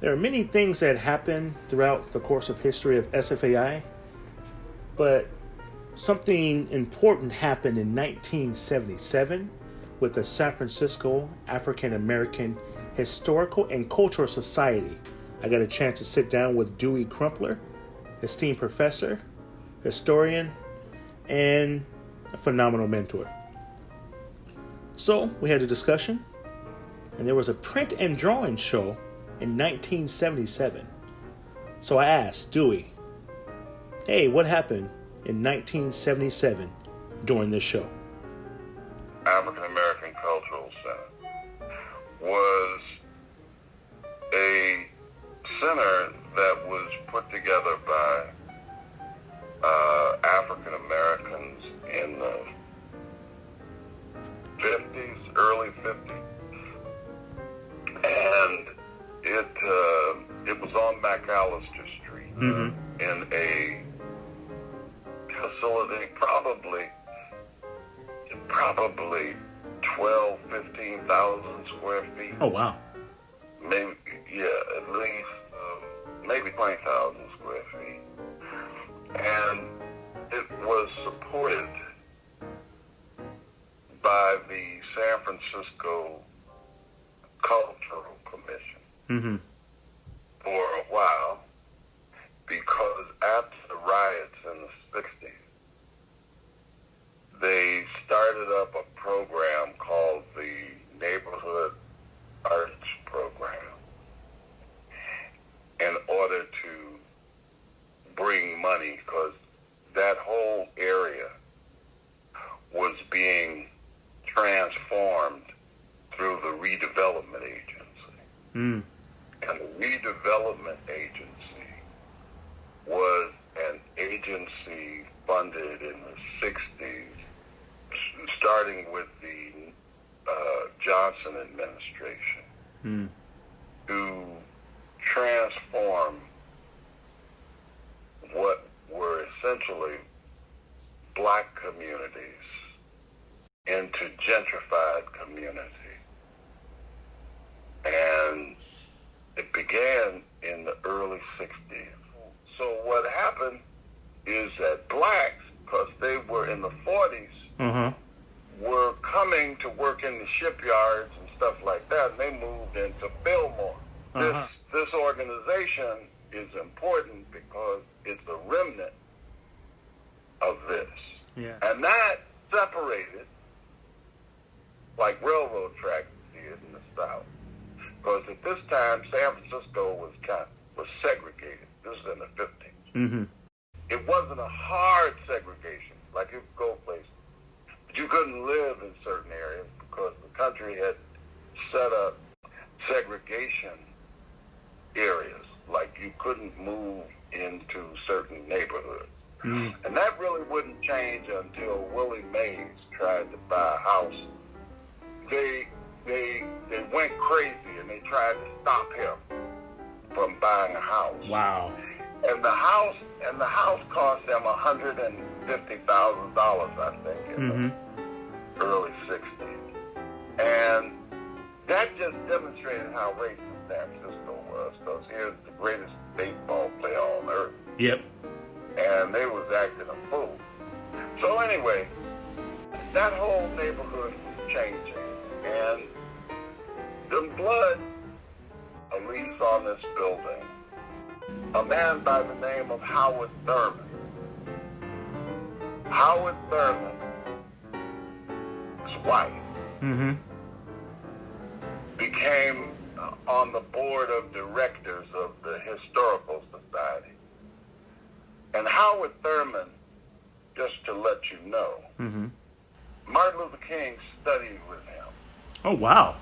There are many things that happen throughout the course of history of SFAI, but something important happened in 1977 with the San Francisco African American Historical and Cultural Society. I got a chance to sit down with Dewey Crumpler, esteemed professor, historian, and a phenomenal mentor. So we had a discussion, and there was a print and drawing show in 1977. So I asked Dewey, hey, what happened in 1977 during this show? African American Cultural Center was a center that was put together by African Americans in the 50s, early 50s. And it was on McAllister Street in a facility probably 12, 15,000 square feet. Oh, wow. Maybe, at least maybe 20,000 square feet. And it was supported by the San Francisco Cultural Commission for a while, because after the riots in the 60s, they started up a program called the Neighborhood Arts Program in order to bring money, because that whole area was being transformed through the redevelopment agency. And the redevelopment agency was an agency funded in the 60s, starting with the Johnson administration, to transform what were essentially black communities into gentrified communities. And it began in the early 60s. So what happened is that blacks, because they were in the 40s, were coming to work in the shipyards and stuff like that, and they moved into Fillmore. This organization is important because it's a remnant of this. Yeah. And that separated, like railroad tracks did in the South. Because at this time, San Francisco was segregated. This is in the 50s. It wasn't a hard segregation, like you could go places. But you couldn't live in certain areas because the country had set up segregation areas. Like you couldn't move into certain neighborhoods. And that really wouldn't change until Willie Mays tried to buy a house. They went crazy and they tried to stop him from buying a house. Wow. And the house cost them $150,000, I think, in the early 60s. And that just demonstrated how racist San Francisco was, because here's the greatest baseball player on earth. Yep. And they was acting a fool. So anyway, that whole neighborhood was changing. And the blood, a lease on this building, a man by the name of Howard Thurman. Howard Thurman's wife became on the board of directors of the Historical Society. And Howard Thurman, just to let you know, Martin Luther King studied with him. Oh, wow.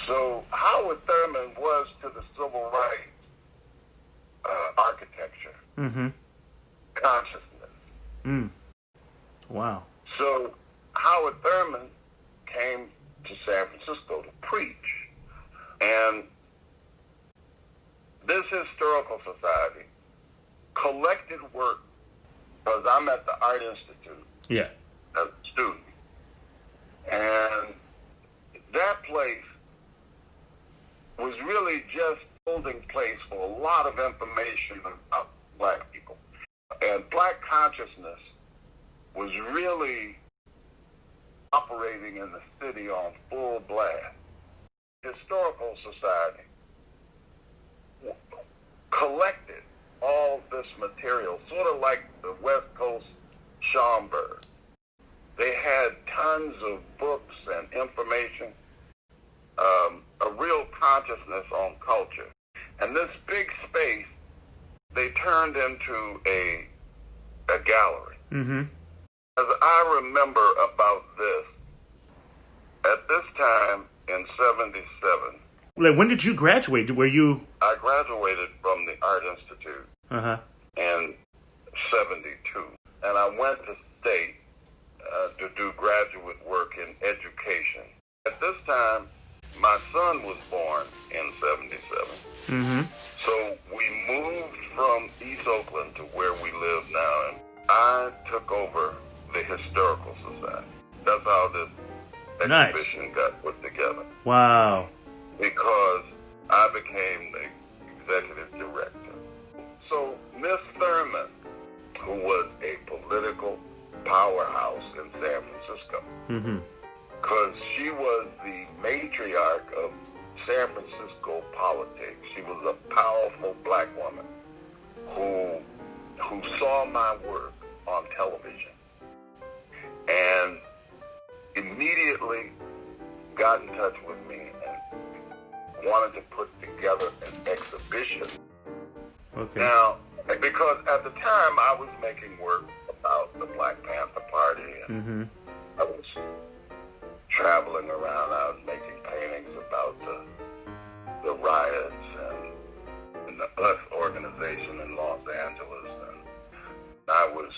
So Howard Thurman was to the civil rights architecture, consciousness. Wow. So Howard Thurman came to San Francisco to preach. And this historical society collected work, because I'm at the Art Institute as a student. And that place was really just holding place for a lot of information about black people. And black consciousness was really operating in the city on full blast. Historical Society collected all this material, sort of like the West Coast Schomburg. They had tons of books and information, a real consciousness on culture. And this big space, they turned into a gallery. Mm-hmm. As I remember about this, at this time in 77, Like, when did you graduate? Were you? I graduated from the Art Institute Uh-huh. in 72. And I went to state to do graduate work in education. At this time, my son was born in 77. Mm-hmm. So we moved from East Oakland to where we live now, and I took over the Historical Society. That's how this exhibition got put together. Wow. Because I became the executive director. So Miss Thurman, who was a political powerhouse in San Francisco, Mm-hmm. because she was the matriarch of San Francisco politics. She was a powerful black woman who saw my work on television and immediately got in touch with me and wanted to put together an exhibition. Okay. Now, because at the time I was making work about the Black Panther Party, and Mm-hmm. I was traveling around. I was making paintings about the riots and the US organization in Los Angeles, and I was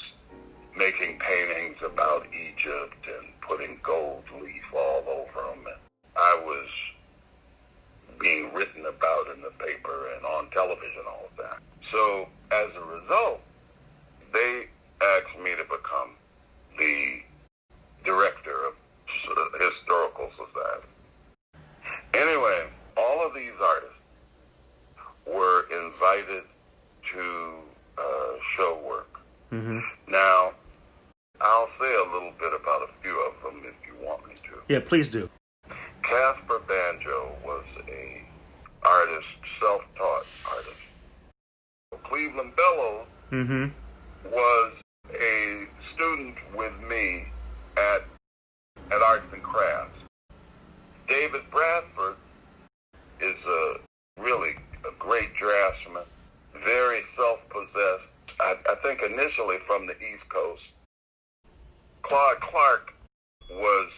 making paintings about Egypt and putting gold leaf all over them. And I was being written about in the paper and on television all the time. So as a result, they asked me to become the director of the Historical Society. Anyway, all of these artists were invited to show work. Mm-hmm. Now, I'll say a little bit about a few of them if you want me to. Yeah, please do. Casper Banjo was a artist, self-taught artist. Cleveland Bellows Mm-hmm. was a student with me at Arts and Crafts. David Bradford is really a great draftsman, very self-possessed. I think initially from the East Coast. Claude Clark was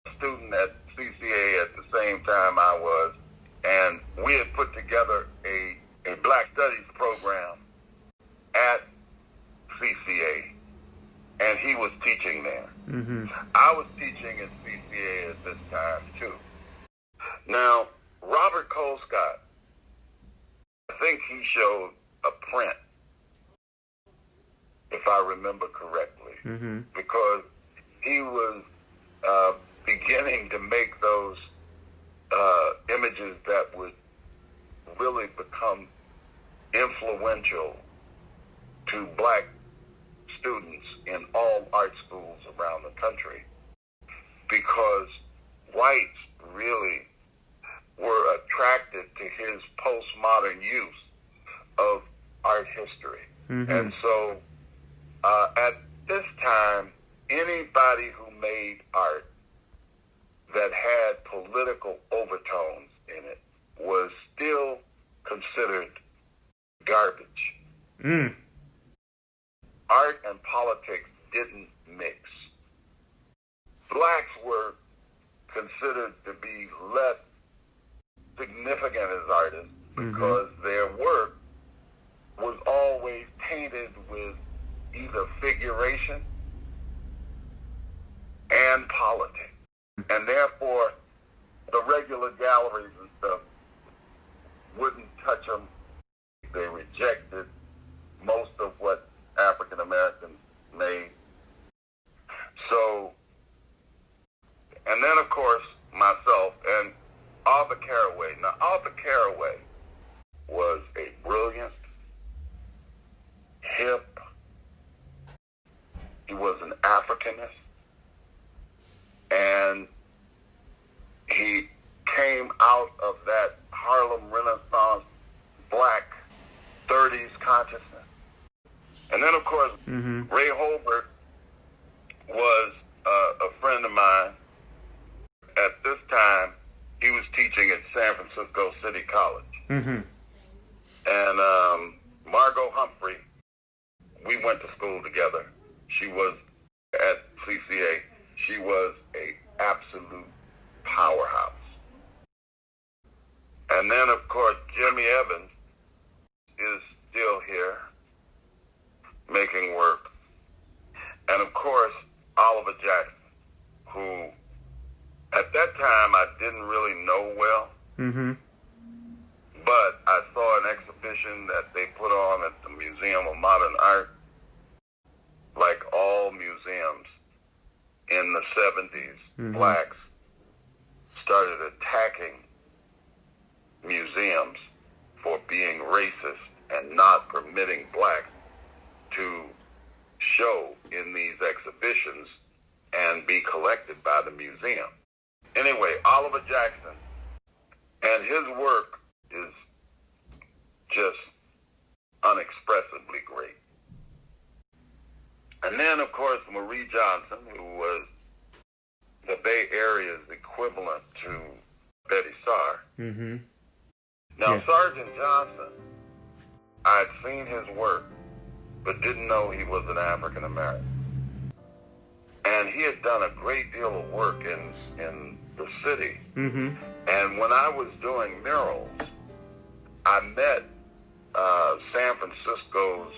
a student at CCA at the same time I was, and we had put together a Black Studies program at CCA, and he was teaching there. Mm-hmm. I was teaching at CCA at this time, too. Now, Robert Colescott, I think he showed a print, if I remember correctly, Mm-hmm. because he was beginning to make those images that would really become influential to black students in all art schools around the country, because whites really were attracted to his postmodern use of art history. Mm-hmm. And so at this time, anybody who made art that had political overtones in it was still considered garbage. Mm. Art and politics didn't mix. Blacks were considered to be less significant as artists because their work was always tainted with either figuration and politics. And therefore, the regular galleries and stuff wouldn't touch them. They rejected most of what African Americans made. So, and then of course, myself and Arthur Carraway. Now, Arthur Carraway alchemist, and he came out of that Harlem Renaissance black 30s consciousness. And then, of course, Ray Holbert was a friend of mine. At this time, he was teaching at San Francisco City College. And Margot Humphrey, we went to school together. She was at CCA. She was a absolute powerhouse. And then, of course, Jimmy Evans is still here making work. And, of course, Oliver Jackson, who at that time I didn't really know well. But I saw an exhibition that they put on at the Museum of Modern Art. Like all museums in the 70s, blacks started attacking museums for being racist and not permitting blacks to show in these exhibitions and be collected by the museum. Anyway, Oliver Jackson and his work is just unexpressibly great. And then, of course, Marie Johnson, who was the Bay Area's equivalent to Betty Starr. Now, Sergeant Johnson, I'd seen his work, but didn't know he was an African American. And he had done a great deal of work in the city. And when I was doing murals, I met San Francisco's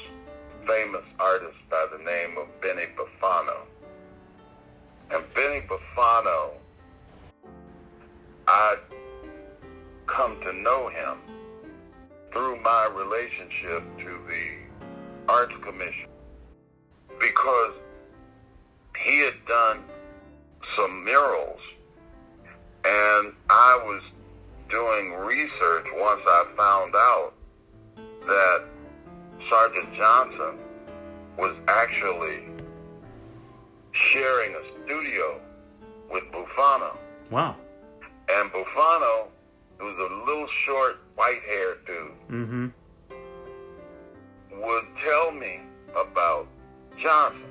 famous artist by the name of Benny Bufano. And Benny Bufano, I'd come to know him through my relationship to the Arts Commission, because he had done some murals, and I was doing research once I found out that Sergeant Johnson was actually sharing a studio with Bufano. Wow. And Bufano, who was a little short, white-haired dude, would tell me about Johnson.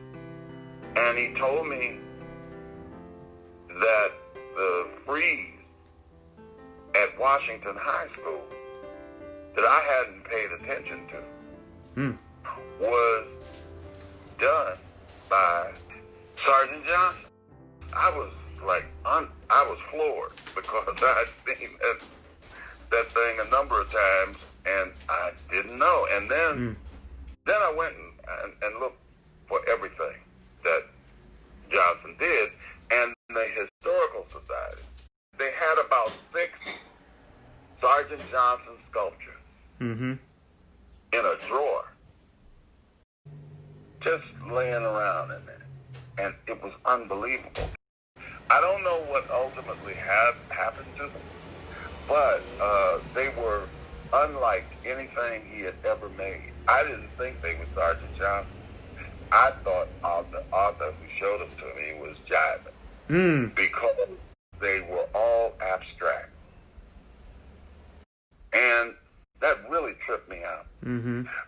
And he told me that the freeze at Washington High School that I hadn't paid attention to was done by Sergeant Johnson. I was like, I was floored, because I had seen that thing a number of times, and I didn't know. And then I went and looked for everything that Johnson did. And the Historical Society, they had about 6 Sergeant Johnson sculptures in a drawer, just laying around in there. And it was unbelievable. I don't know what ultimately happened to them, but they were unlike anything he had ever made. I didn't think they were Sergeant Johnson. I thought the author who showed them to me was jiving, because they were all abstract. And that really tripped me out,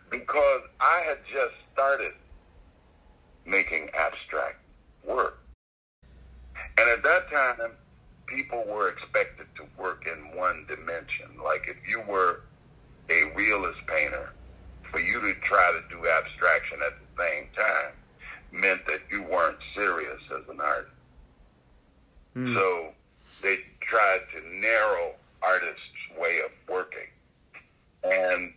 because I had just started making abstract work. And at that time, people were expected to work in one dimension. Like if you were a realist painter, for you to try to do abstraction at the same time meant that you weren't serious as an artist. So they tried to narrow artists' way of working. And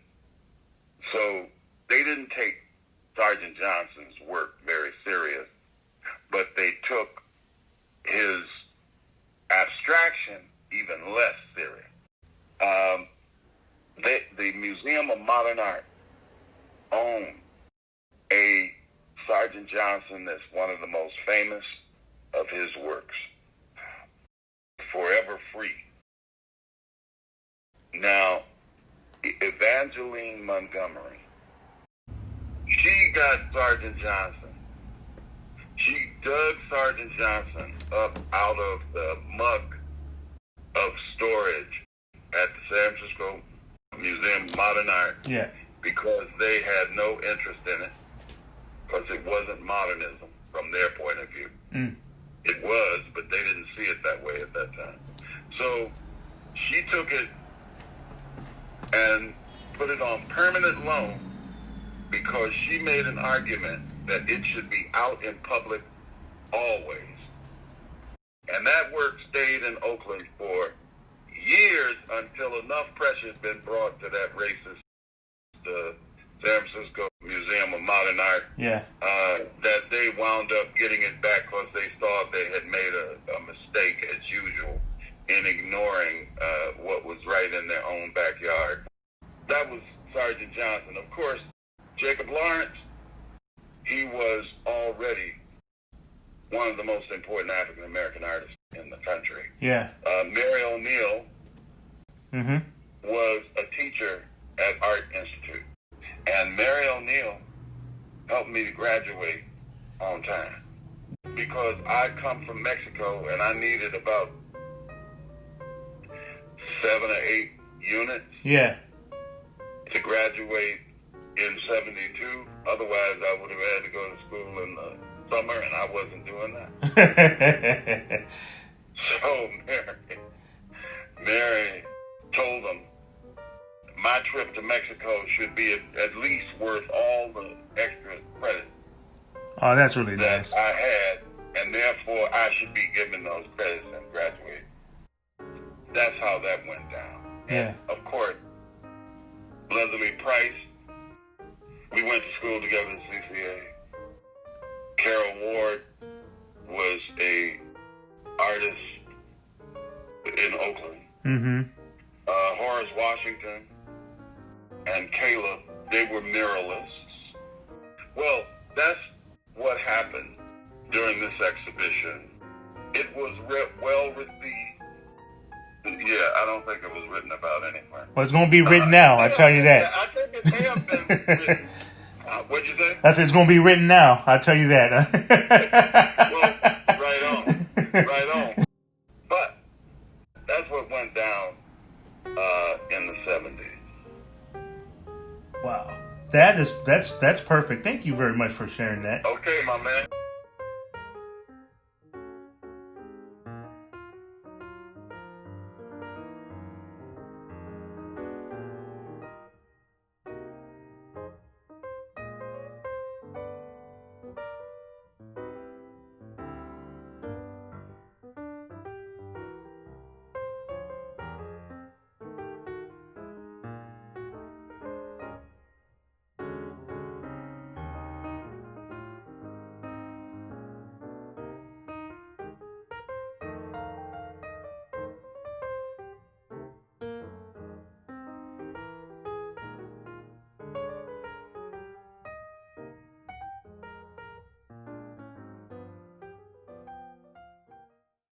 so they didn't take Sergeant Johnson's work very serious, but they took his abstraction even less serious. The Museum of Modern Art owned a Sergeant Johnson that's one of the most famous of his works, Forever Free. Now, Evangeline Montgomery, she got Sergeant Johnson. She dug Sergeant Johnson up out of the muck of storage at the San Francisco Museum of Modern Art. Yeah. Because they had no interest in it, because it wasn't modernism from their point of view. Mm. It was, but they didn't see it that way at that time. So she took it and put it on permanent loan because she made an argument that it should be out in public always. And that work stayed in Oakland for years until enough pressure had been brought to that racist San Francisco Museum of Modern Art that they wound up getting it back because they thought they had made a mistake as usual in ignoring what was right in their own backyard. That was Sergeant Johnson. Of course, Jacob Lawrence, he was already one of the most important African American artists in the country. Yeah. Mary O'Neill was a teacher at Art Institute. And Mary O'Neill helped me to graduate on time because I come from Mexico and I needed about 7 or 8 units to graduate in 72. Otherwise, I would have had to go to school in the summer, and I wasn't doing that. So Mary told them my trip to Mexico should be at least worth all the extra credit Oh, that's really that nice. I had, and therefore I should be given those credits and graduate. That's how that went down. Yeah. And of course, Leslie Price, we went to school together at CCA. Carol Ward was a artist in Oakland. Mm-hmm. Horace Washington and Caleb, they were muralists. Well, that's what happened during this exhibition. It was well received. Yeah, I don't think it was written about anywhere. Well, it's going to be written now, I tell you that. I think it may have been written. What'd you say? I said it's going to be written now, I tell you that. Well, right on. Right on. But that's what went down in the 70s. Wow. That's perfect. Thank you very much for sharing that. Okay, my man.